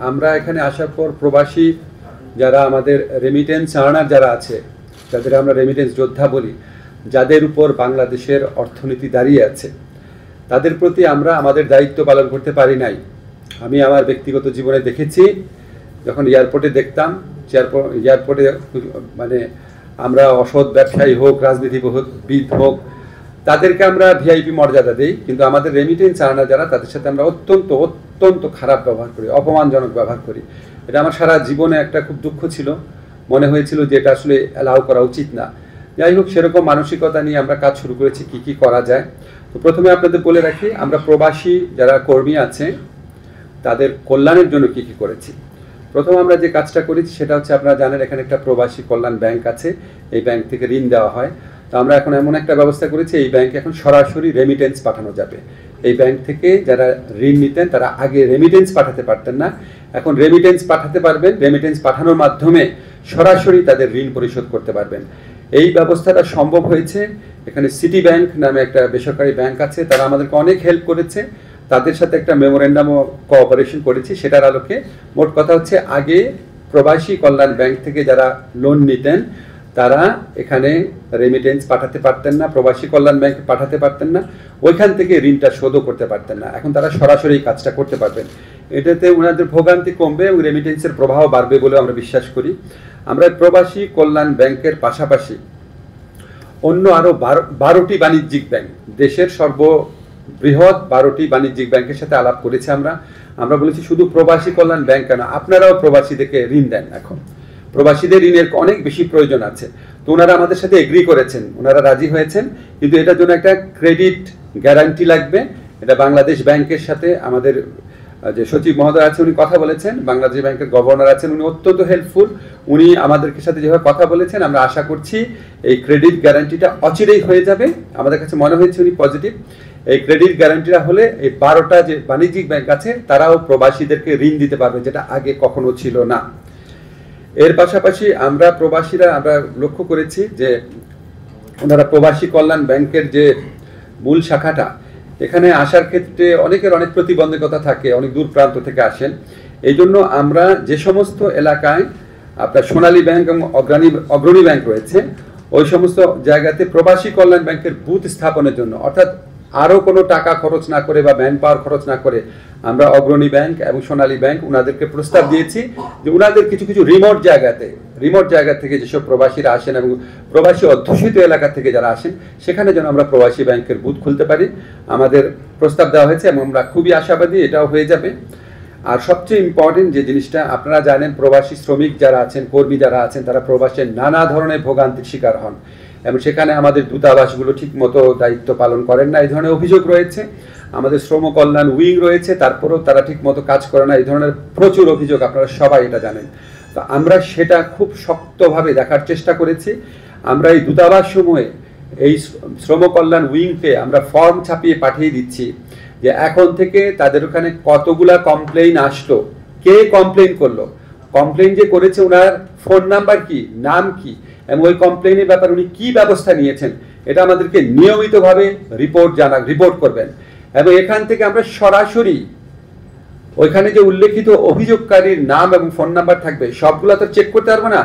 আমরা এখানে আসার পর প্রবাসী যারা আমাদের রেমিটেন্স আর্নার যারা আছে, যাদের আমরা রেমিটেন্স যোদ্ধা বলি, যাদের উপর বাংলাদেশের অর্থনীতি দাঁড়িয়ে আছে, তাদের প্রতি আমরা আমাদের দায়িত্ব পালন করতে পারি নাই। আমি আমার ব্যক্তিগত জীবনে দেখেছি, যখন এয়ারপোর্টে দেখতাম, এয়ারপোর্টে মানে আমরা অসৎ ব্যবসায়ী হোক, রাজনীতিবিদ হোক, তাদেরকে আমরা ভিআইপি মর্যাদা দিই, কিন্তু আমাদের রেমিটেন্স আর্নার যারা, তাদের সাথে আমরা অত্যন্ত অত্যন্ত খারাপ ব্যবহার করি, অপমানজনক ব্যবহার করি। এটা আমার সারা জীবনে একটা খুব দুঃখ ছিল, মনে হয়েছিল যে এটা আসলে অ্যালাউ করা উচিত না। যাই হোক, সেরকম মানসিকতা নিয়ে আমরা কাজ শুরু করেছি, কি করা যায়। তো প্রথমে আপনাদের বলে রাখি, আমরা প্রবাসী যারা কর্মী আছে তাদের কল্যাণের জন্য কি করেছি। প্রথম আমরা যে কাজটা করেছি সেটা হচ্ছে, আপনারা জানেন এখানে একটা প্রবাসী কল্যাণ ব্যাংক আছে, এই ব্যাংক থেকে ঋণ দেওয়া হয়। তো আমরা এখন এমন একটা ব্যবস্থা করেছি, এই ব্যাংকে এখন সরাসরি রেমিটেন্স পাঠানো যাবে। এই ব্যাংক থেকে যারা ঋণ নিতেন তারা আগে রেমিটেন্স পাঠাতে পারতেন না, এখন রেমিটেন্স পাঠাতে পারবেন। রেমিটেন্স পাঠানোর মাধ্যমে সরাসরি তাদের ঋণ পরিশোধ করতে পারবেন। এই ব্যবস্থাটা সম্ভব হয়েছে। এখানে সিটি ব্যাংক নামে একটা বেসরকারি ব্যাংক আছে, তারা আমাদেরকে অনেক হেল্প করেছে। তাদের সাথে একটা মেমোরেন্ডাম ও কোঅপারেশন করেছি, সেটার আলোকে মোট কথা হচ্ছে, আগে প্রবাসী কল্যাণ ব্যাংক থেকে যারা লোন নিতেন তারা এখানে রেমিটেন্স পাঠাতে পারতেন না, প্রবাসী কল্যাণ ব্যাংকে পাঠাতে পারতেন না, ওইখান থেকে ঋণটা শোধও করতে পারতেন না। এখন তারা সরাসরি এই কাজটা করতে পারবেন। এটাতে ওনাদের ভোগান্তি কমবে এবং রেমিটেন্সের প্রবাহ বাড়বে বলে আমরা বিশ্বাস করি। আমরা প্রবাসী কল্যাণ ব্যাংকের পাশাপাশি অন্য আরও 12টি বাণিজ্যিক ব্যাংক, দেশের সর্ববৃহৎ 12টি বাণিজ্যিক ব্যাংকের সাথে আলাপ করেছি। আমরা বলেছি শুধু প্রবাসী কল্যাণ ব্যাংক কেন, আপনারাও প্রবাসীদেরকে ঋণ দেন। এখন প্রবাসীদের ঋণের অনেক বেশি প্রয়োজন আছে। তো ওনারা আমাদের সাথে এগ্রি করেছেন, ওনারা রাজি হয়েছেন, কিন্তু এটার জন্য একটা ক্রেডিট গ্যারান্টি লাগবে। এটা বাংলাদেশ ব্যাংকের সাথে আমাদের যে সচিব মহোদয় আছে উনি কথা বলেছেন, বাংলাদেশ ব্যাংকের গভর্নর আছেন, উনি অত্যন্ত হেল্পফুল। উনি আমাদের সাথে যেভাবে কথা বলেছেন, আমরা আশা করছি এই ক্রেডিট গ্যারান্টিটা অচিরেই হয়ে যাবে। আমাদের কাছে মনে হয়েছে উনি পজিটিভ। এই ক্রেডিট গ্যারান্টিটা হলে এই 12টা যে বাণিজ্যিক ব্যাংক আছে তারাও প্রবাসীদেরকে ঋণ দিতে পারবে, যেটা আগে কখনো ছিল না। এর পাশাপাশি আমরা প্রবাসীরা আমরা লক্ষ্য করেছি যে ওনারা প্রবাসী কল্যাণ ব্যাংকের যে মূল শাখাটা, এখানে আসার ক্ষেত্রে অনেকের অনেক প্রতিবন্ধকতা থাকে, অনেক দূর প্রান্ত থেকে আসেন। এই জন্য আমরা যে সমস্ত এলাকায় আপনার সোনালী ব্যাংক এবং অগ্রণী ব্যাংক রয়েছে, ওই সমস্ত জায়গাতে প্রবাসী কল্যাণ ব্যাংকের বুথ স্থাপনের জন্য, অর্থাৎ আরও কোনো টাকা খরচ না করে বা ম্যান পাওয়ার খরচ না করে, আমরা অগ্রণী ব্যাংক এবং সোনালী ব্যাংক ওনাদেরকে প্রস্তাব দিয়েছি যে ওনাদের কিছু রিমোট জায়গা থেকে যেসব প্রবাসীরা আসেন এবং প্রবাসী অধ্যুষিত এলাকা থেকে যারা আসেন, সেখানে যেন আমরা প্রবাসী ব্যাংকের বুথ খুলতে পারি। আমাদের প্রস্তাব দেওয়া হয়েছে এবং আমরা খুবই আশাবাদী এটাও হয়ে যাবে। আর সবচেয়ে ইম্পর্টেন্ট যে জিনিসটা, আপনারা জানেন প্রবাসী শ্রমিক যারা আছেন, কর্মী যারা আছেন, তারা প্রবাসের নানা ধরনের ভোগান্তির শিকার হন এবং সেখানে আমাদের দূতাবাসগুলো ঠিক মতো দায়িত্ব পালন করেন না, এই ধরনের অভিযোগ রয়েছে। আমাদের শ্রম কল্যাণ উইং রয়েছে, তারপরেও তারা ঠিক মতো কাজ করে না, এই ধরনের প্রচুর অভিযোগ, আপনারা সবাই এটা জানেন। তো আমরা সেটা খুব শক্তভাবে দেখার চেষ্টা করেছি। আমরা এই দূতাবাস সমূহে এই শ্রম কল্যাণ উইংকে আমরা ফর্ম ছাপিয়ে পাঠিয়ে দিচ্ছি যে এখন থেকে তাদের ওখানে কতগুলা কমপ্লেইন আসলো, কে কমপ্লেইন করলো, কমপ্লেইন যে করেছে ওনার ফোন নাম্বার কি, নাম কি, এবং ওই কমপ্লেইনের ব্যাপারে উনি কি ব্যবস্থা নিয়েছেন, এটা আমাদেরকে নিয়মিতভাবে রিপোর্ট করবেন। এবং এখান থেকে আমরা সরাসরি ওইখানে যে উল্লেখিত অভিযোগকারীর নাম এবং ফোন নাম্বার থাকবে, সবগুলো তো চেক করতে পারবো না,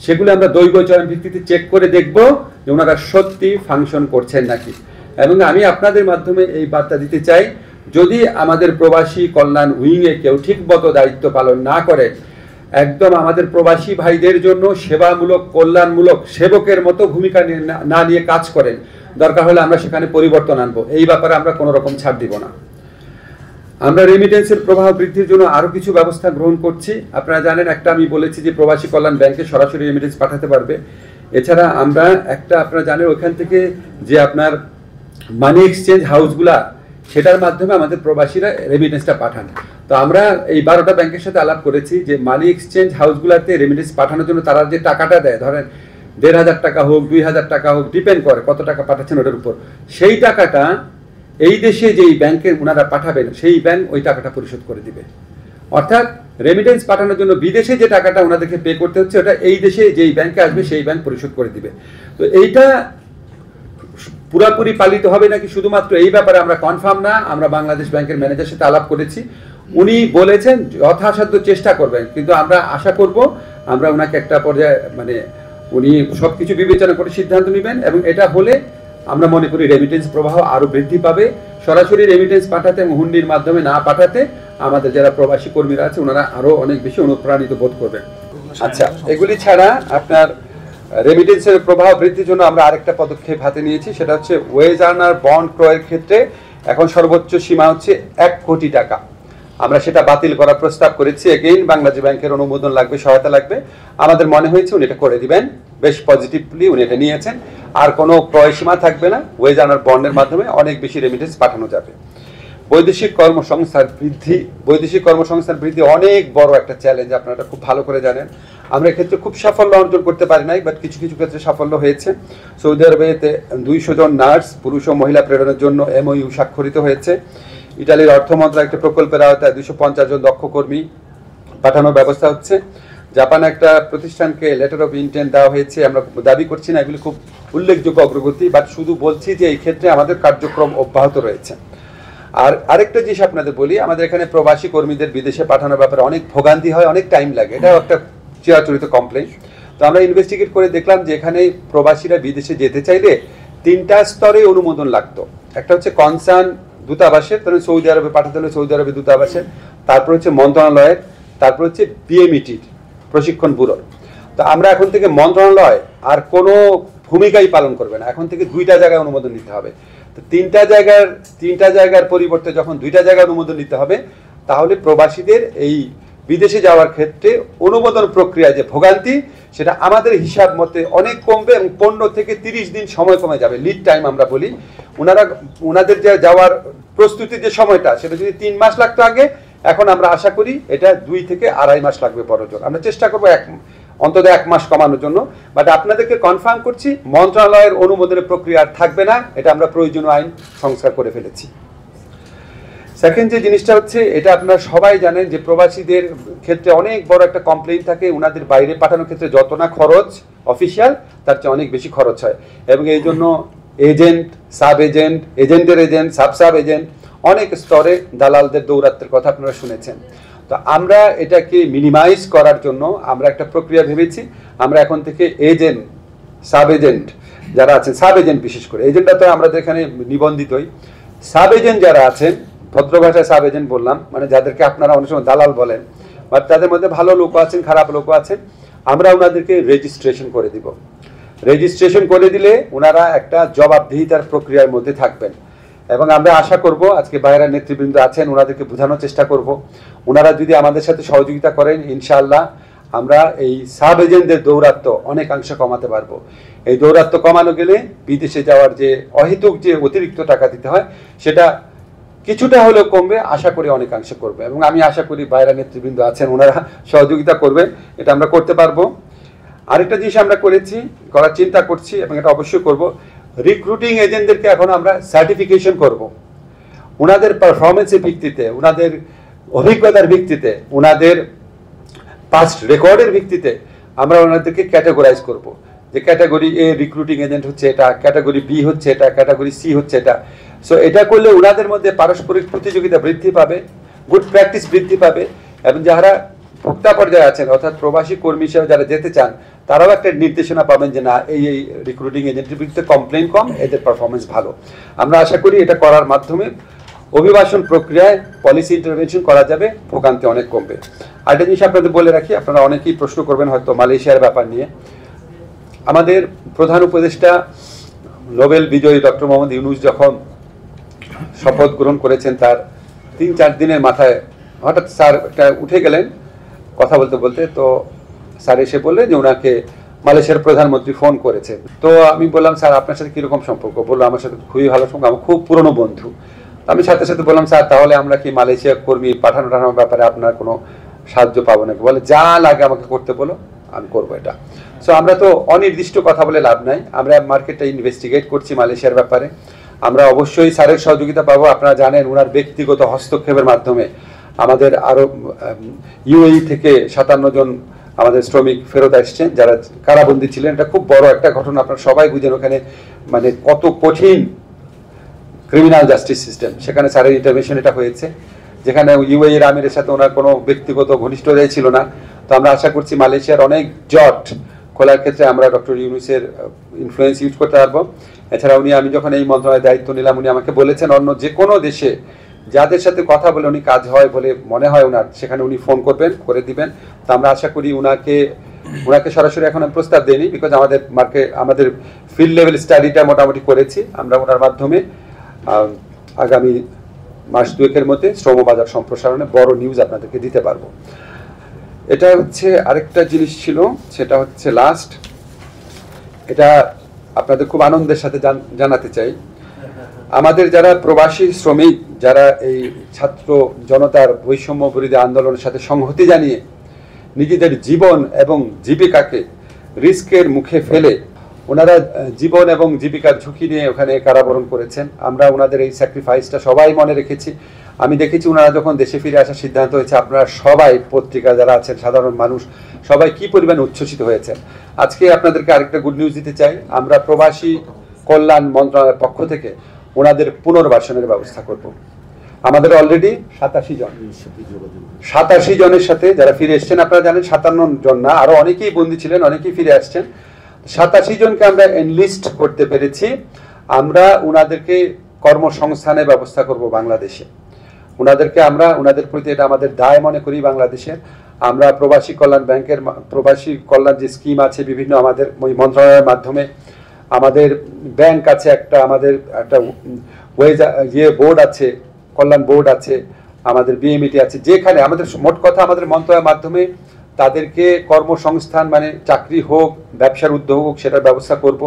সেগুলো আমরা দৈব চয়ন ভিত্তিতে চেক করে দেখব যে ওনারা সত্যি ফাংশন করছেন নাকি। এবং আমি আপনাদের মাধ্যমে এই বার্তা দিতে চাই, যদি আমাদের প্রবাসী কল্যাণ উইংয়ে কেউ ঠিকমতো দায়িত্ব পালন না করে, একদম আমাদের প্রবাসী ভাইদের জন্য সেবামূলক কল্যাণমূলক সেবকের মতো ভূমিকা না নিয়ে কাজ করেন, দরকার হলে আমরা সেখানে পরিবর্তন আনবো। এই ব্যাপারে আমরা কোনো রকম ছাড় দিব না। আমরা রেমিটেন্সের প্রবাহ বৃদ্ধির জন্য আরও কিছু ব্যবস্থা গ্রহণ করছি। আপনারা জানেন, একটা আমি বলেছি যে প্রবাসী কল্যাণ ব্যাংকে সরাসরি রেমিটেন্স পাঠাতে পারবে। এছাড়া আমরা একটা, আপনারা জানেন ওইখান থেকে যে আপনার মানি এক্সচেঞ্জ হাউসগুলা, সেটার মাধ্যমে আমাদের প্রবাসীরা রেমিটেন্সটা পাঠান। তো আমরা এই 12টা ব্যাংকের সাথে আলাপ করেছি যে মানি এক্সচেঞ্জ হাউসগুলোতে রেমিটেন্স পাঠানোর জন্য তারা যে টাকাটা দেয়, ধরেন 1500 টাকা হোক, 2000 টাকা হোক, ডিপেন্ড করে কত টাকা পাঠাচ্ছেন ওটার উপর, সেই টাকাটা এই দেশে যেই ব্যাংকে ওনারা পাঠাবেন সেই ব্যাংক ওই টাকাটা পরিশোধ করে দিবে। অর্থাৎ রেমিটেন্স পাঠানোর জন্য বিদেশে যে টাকাটা ওনাদেরকে পে করতে হচ্ছে, ওটা এই দেশে যেই ব্যাংকে আসবে সেই ব্যাংক পরিশোধ করে দিবে। তো এইটা পুরাপুরি পালিত হবে নাকি শুধুমাত্র এই ব্যাপারে আমরা কনফার্ম না। আমরা বাংলাদেশ ব্যাংকের ম্যানেজারের সাথে আলাপ করেছি, উনি বলেছেন যথাসাধ্য চেষ্টা করবেন, কিন্তু আমরা আশা করব আমরা ওনাকে একটা পর্যায়ে মানে উনি সবকিছু বিবেচনা করে সিদ্ধান্ত নেবেন, এবং এটা হলে আমরা মনে করি রেমিটেন্স প্রবাহ আরো বৃদ্ধি পাবে। সরাসরি রেমিটেন্স পাঠাতে এবং হুন্ডির মাধ্যমে না পাঠাতে আমাদের যারা প্রবাসী কর্মীরা আছে ওনারা আরো অনেক বেশি অনুপ্রাণিত বোধ করবেন। আচ্ছা, এগুলি ছাড়া আপনার রেমিটেন্সের প্রবাহ বৃদ্ধির জন্য আমরা আরেকটা পদক্ষেপ হাতে নিয়েছি, সেটা হচ্ছে ওয়েজ আর্নার বন্ড ক্রয়ের ক্ষেত্রে এখন সর্বোচ্চ সীমা হচ্ছে 1 কোটি টাকা। আমরা সেটা বাতিল করার প্রস্তাব করেছি। এগেইন বাংলাদেশ ব্যাংকের অনুমোদন লাগবে, সহায়তা লাগবে। আমাদের মনে হয়েছে উনি এটা করে দিবেন, বেশ পজিটিভলি উনি এটা নিয়েছেন। আর কোনো ক্রয় সীমা থাকবে না, ওয়েজ আর্নার বন্ডের মাধ্যমে অনেক বেশি রেমিটেন্স পাঠানো যাবে। বৈদেশিক কর্মসংস্থান বৃদ্ধি অনেক বড় একটা চ্যালেঞ্জ, আপনারা খুব ভালো করে জানেন। আমরা এক্ষেত্রে খুব সাফল্য অর্জন করতে পারি নাই, বাট কিছু কিছু ক্ষেত্রে সাফল্য হয়েছে। সৌদি আরবেতে 200 জন নার্স পুরুষ ও মহিলা প্রেরণের জন্য MOU স্বাক্ষরিত হয়েছে। ইটালির অর্থ মন্ত্রণালয় একটা প্রকল্পের আওতায় 250 জন দক্ষ কর্মী পাঠানোর ব্যবস্থা হচ্ছে। জাপানে একটা প্রতিষ্ঠানকে লেটার অফ ইন্টেন্ট দেওয়া হয়েছে। আমরা দাবি করছি না এগুলি খুব উল্লেখযোগ্য অগ্রগতি, বাট শুধু বলছি যে এই ক্ষেত্রে আমাদের কার্যক্রম অব্যাহত রয়েছে। আর আরেকটা জিনিস আপনাদের বলি, আমাদের এখানে প্রবাসী কর্মীদের বিদেশে পাঠানোর ব্যাপারে অনেক ভোগান্তি হয়, অনেক টাইম লাগে, এটাও একটা চিরাচরিত কমপ্লেন। তো আমরা ইনভেস্টিগেট করে দেখলাম যে এখানে প্রবাসীরা বিদেশে যেতে চাইলে 3টা স্তরে অনুমোদন লাগতো। একটা হচ্ছে কনসার্ন দূতাবাসের, তাহলে সৌদি আরবে পাঠাতে হলে সৌদি আরবে দূতাবাসের, তারপর হচ্ছে মন্ত্রণালয়ের, তারপর হচ্ছে BMETর প্রশিক্ষণ ব্যুরোর। তো আমরা এখন থেকে মন্ত্রণালয় আর কোনো ভূমিকাই পালন করবে না, এখন থেকে 2টা জায়গায় অনুমোদন নিতে হবে। তো 3টা জায়গার পরিবর্তে যখন 2টা জায়গায় অনুমোদন নিতে হবে, তাহলে প্রবাসীদের এই বিদেশে যাওয়ার ক্ষেত্রে অনুমোদন প্রক্রিয়া যে ভোগান্তি, সেটা আমাদের হিসাব মতে অনেক কমবে এবং 15 থেকে 30 দিন সময় কমে যাবে। লিড টাইম আমরা বলি, ওনাদের যে যাওয়ার প্রস্তুতির যে সময়টা, সেটা যদি 3 মাস লাগতো আগে, এখন আমরা আশা করি এটা 2 থেকে 2.5 মাস লাগবে বড়জোর। আমরা চেষ্টা করবো অন্তত 1 মাস কমানোর জন্য। বাট আপনাদেরকে কনফার্ম করছি মন্ত্রণালয়ের অনুমোদনের প্রক্রিয়া আর থাকবে না, এটা আমরা প্রয়োজনীয় আইন সংস্কার করে ফেলেছি। সেকেন্ড যে জিনিসটা হচ্ছে, এটা আপনারা সবাই জানেন যে প্রবাসীদের ক্ষেত্রে অনেক বড় একটা কমপ্লেইন থাকে, ওনাদের বাইরে পাঠানোর ক্ষেত্রে যত না খরচ অফিসিয়াল, তার চেয়ে অনেক বেশি খরচ হয়। এবং এই জন্য এজেন্ট, সাব এজেন্ট, এজেন্টের এজেন্ট, সাব এজেন্ট, অনেক স্তরে দালালদের দৌরাত্মের কথা আপনারা শুনেছেন। তো আমরা এটাকে মিনিমাইজ করার জন্য আমরা একটা প্রক্রিয়া ভেবেছি। আমরা এখন থেকে এজেন্ট, সাব এজেন্ট যারা আছেন, সাব এজেন্ট বিশেষ করে, এজেন্টরা তো আমাদের এখানে নিবন্ধিতই, সাব এজেন্ট যারা আছেন, ভদ্র ভাষায় সাব এজেন্ট বললাম, মানে যাদেরকে আপনারা অনেক সময় দালাল বলেন, বাট তাদের মধ্যে ভালো লোক আছেন, খারাপ লোক আছেন, আমরা ওনাদেরকে রেজিস্ট্রেশন করে দিব। রেজিস্ট্রেশন করে দিলে ওনারা একটা জবাবদিহিতার প্রক্রিয়ার মধ্যে থাকবেন। এবং আমরা আশা করব, আজকে বাইরের নেতৃবৃন্দ আছেন, ওনাদেরকে বোঝানোর চেষ্টা করব। ওনারা যদি আমাদের সাথে সহযোগিতা করেন, ইনশাআল্লাহ আমরা এই সাব এজেন্টদের দৌরাত্ম্য অনেকাংশে কমাতে পারবো। এই দৌরাত্ম্য কমানো গেলে বিদেশে যাওয়ার যে অহেতুক যে অতিরিক্ত টাকা দিতে হয়, সেটা কিছুটা হলেও কমবে, আশা করি অনেকাংশে করবে। এবং আমি আশা করি বাইরের নেতৃবৃন্দ আছেন, ওনারা সহযোগিতা করবেন, এটা আমরা করতে পারবো। আরেকটা জিনিস আমরা করার চিন্তা করছি, এবং এটা অবশ্যই করব, রিক্রুটিং এজেন্টদেরকে এখন আমরা সার্টিফিকেশন করব। ওনাদের পারফরমেন্সের ভিত্তিতে, ওনাদের অভিজ্ঞতার ভিত্তিতে, ওনাদের পাস্ট রেকর্ডের ভিত্তিতে আমরা ওনাদেরকে ক্যাটাগরাইজ করব, যে ক্যাটাগরি এ রিক্রুটিং এজেন্ট হচ্ছে এটা, ক্যাটাগরি বি হচ্ছে এটা, ক্যাটাগরি সি হচ্ছে এটা। সো এটা করলে ওনাদের মধ্যে পারস্পরিক প্রতিযোগিতা বৃদ্ধি পাবে, গুড প্র্যাকটিস বৃদ্ধি পাবে, এবং যারা ভোক্তা পর্যায়ে আছেন অর্থাৎ প্রবাসী কর্মী হিসেবে যারা যেতে চান, তারাও একটা নির্দেশনা পাবেন যে না, এই রিক্রুটিং এজেন্টের বিরুদ্ধে কমপ্লেন কম, এদের পারফরমেন্স ভালো। আমরা আশা করি এটা করার মাধ্যমে অভিবাসন প্রক্রিয়ায় পলিসি ইন্টারভেনশন করা যাবে, ভোগান্তি অনেক কমবে। আরেকটা জিনিস আপনাদের বলে রাখি, আপনারা অনেকেই প্রশ্ন করবেন হয়তো মালয়েশিয়ার ব্যাপার নিয়ে। আমাদের প্রধান উপদেষ্টা নোবেল বিজয়ী ডক্টর মোহাম্মদ ইউনূস যখন শপথ গ্রহণ করেছেন, তার 3-4 দিনের মাথায় হঠাৎ স্যার একটা উঠে গেলেন কথা বলতে বলতে। তো স্যার এসে বললেন যে ওনাকে মালয়েশিয়ার প্রধানমন্ত্রী ফোন করেছে। তো আমি বললাম, স্যার আপনার সাথে কীরকম সম্পর্ক? বললো, আমার সাথে খুবই ভালো সম্পর্ক, আমার খুব পুরনো বন্ধু। আমি সাথে সাথে বললাম, স্যার তাহলে আমরা কি মালয়েশিয়া কর্মী পাঠানোর ব্যাপারে আপনার কোনো সাহায্য পাবো নাকি? বলে, যা লাগে আমাকে করতে বলো, আমি করবো এটা। সো আমরা তো অনির্দিষ্ট কথা বলে লাভ নাই, আমরা মার্কেটটা ইনভেস্টিগেট করছি মালয়েশিয়ার ব্যাপারে। আমরা অবশ্যই স্যারের সহযোগিতা পাবো। আপনারা জানেন ওনার ব্যক্তিগত হস্তক্ষেপের মাধ্যমে আমাদের আরও UAE থেকে 57 জন আমাদের শ্রমিক ফেরত আসছেন যারা কারাবন্দী ছিলেন। এটা খুব বড় একটা ঘটনা, আপনারা সবাই বুঝেন ওখানে মানে কত কঠিন ক্রিমিনাল জাস্টিস সিস্টেম, সেখানে স্যারের ইন্টারভেনশন এটা হয়েছে। যেখানে ইউএইর আমিরের সাথে ওনার কোনো ব্যক্তিগত ঘনিষ্ঠতাই ছিল না। তো আমরা আশা করছি মালয়েশিয়ার অনেক জট খোলার ক্ষেত্রে আমরা ডক্টর ইউনূসের ইনফ্লুয়েন্স ইউজ করতে পারবো। এছাড়া আমি যখন এই মন্ত্রণালয়ের দায়িত্ব নিলাম, উনি আমাকে বলেছেন অন্য যে কোনো দেশে যাদের সাথে কথা বলে উনি কাজ হয় বলে মনে হয় ওনার, সেখানে উনি ফোন করবেন, করে দিবেন। তো আমরা আশা করি ওনাকে সরাসরি এখন আমি প্রস্তাব দিইনি, বিকজ আমাদের ফিল্ড লেভেল স্টাডিটা মোটামুটি করেছি। আমরা ওনার মাধ্যমে আগামী মাস 2-এর মধ্যে শ্রমবাজার সম্প্রসারণে বড় নিউজ আপনাদেরকে দিতে পারবো। এটা হচ্ছে আরেকটা জিনিস ছিল, সেটা হচ্ছে লাস্ট, এটা আপনাদের খুব আনন্দের সাথে জানাতে চাই। আমাদের যারা প্রবাসী শ্রমিক, যারা এই ছাত্র জনতার বৈষম্য বিরোধী আন্দোলনের সাথে সংহতি জানিয়ে নিজেদের জীবন এবং জীবিকাকে রিস্কের মুখে ফেলে ওনারা জীবন এবং জীবিকার ঝুঁকি নিয়ে ওখানে কারাবরণ করেছেন, আমরা ওনাদের এই স্যাক্রিফাইসটা সবাই মনে রেখেছি। আমি দেখেছি ওনারা যখন দেশে ফিরে আসার সিদ্ধান্ত হয়েছে, আপনারা সবাই, পত্রিকা যারা আছেন, সাধারণ মানুষ সবাই কি পরিমাণে উচ্ছ্বসিত হয়েছেন। আজকে আপনাদেরকে আরেকটা গুড নিউজ দিতে চাই, আমরা প্রবাসী কল্যাণ মন্ত্রণালয়ের পক্ষ থেকে ওনাদের পুনর্বাসনের ব্যবস্থা করব। আমাদের অলরেডি 87 জনের সাথে যারা ফিরে এসছেন, আপনারা জানেন 57 জন না, আরো অনেকেই বন্দী ছিলেন, অনেকেই ফিরে আসছেন। 87 জনকে আমরা এনলিস্ট করতে পেরেছি। আমরা ওনাদেরকে কর্মসংস্থানের ব্যবস্থা করব বাংলাদেশে। ওনাদের প্রতি এটা আমাদের দায় মনে করি বাংলাদেশের। আমরা প্রবাসী কল্যাণ ব্যাংকের প্রবাসী কল্যাণ যে স্কিম আছে বিভিন্ন আমাদের মন্ত্রণালয়ের মাধ্যমে, আমাদের ব্যাংক আছে, আমাদের একটা ওয়েজ বোর্ড আছে, কল্যাণ বোর্ড আছে, আমাদের বিএমইটি আছে, যেখানে আমাদের মোট কথা আমাদের মন্ত্রণালয়ের মাধ্যমে তাদেরকে কর্মসংস্থান, মানে চাকরি হোক, ব্যবসার উদ্যোগ হোক, সেটার ব্যবস্থা করব।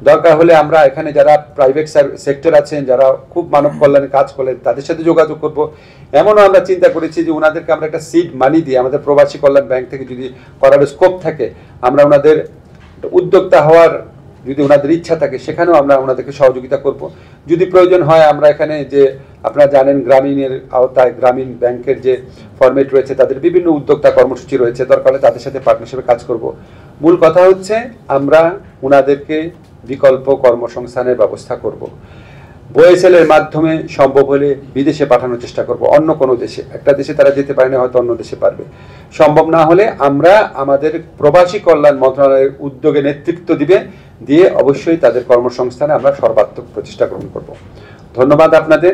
দরকার হলে আমরা এখানে যারা প্রাইভেট সেক্টর আছেন, যারা খুব মানব কল্যাণে কাজ করেন, তাদের সাথে যোগাযোগ করব। এমনও আমরা চিন্তা করেছি যে ওনাদেরকে আমরা একটা সিড মানি দিয়ে, আমাদের প্রবাসী কল্যাণ ব্যাংক থেকে যদি করার স্কোপ থাকে, আমরা ওনাদের উদ্যোক্তা হওয়ার যদি ওনাদের ইচ্ছা থাকে, সেখানেও আমরা ওনাদেরকে সহযোগিতা করব। যদি প্রয়োজন হয়, আমরা এখানে যে আপনারা জানেন গ্রামীণের আওতায় গ্রামীণ ব্যাংকের যে ফরম্যাট রয়েছে, তাদের বিভিন্ন উদ্যোক্তা কর্মসূচি রয়েছে, দরকার হলে তাদের সাথে পার্টনারশিপে কাজ করব। মূল কথা হচ্ছে আমরা ওনাদেরকে বিকল্প কর্মসংস্থানের ব্যবস্থা করব। বয়েসেলের মাধ্যমে সম্ভব হলে বিদেশে পাঠানোর চেষ্টা করব, অন্য কোনো দেশে। একটা দেশে তারা যেতে পারে না, হয়তো অন্য দেশে পারবে। সম্ভব না হলে আমরা আমাদের প্রবাসী কল্যাণ মন্ত্রণালয়ের উদ্যোগে নেতৃত্ব দিয়ে অবশ্যই তাদের কর্মসংস্থানে আমরা সর্বাত্মক প্রচেষ্টা গ্রহণ করব। ধন্যবাদ আপনাদের।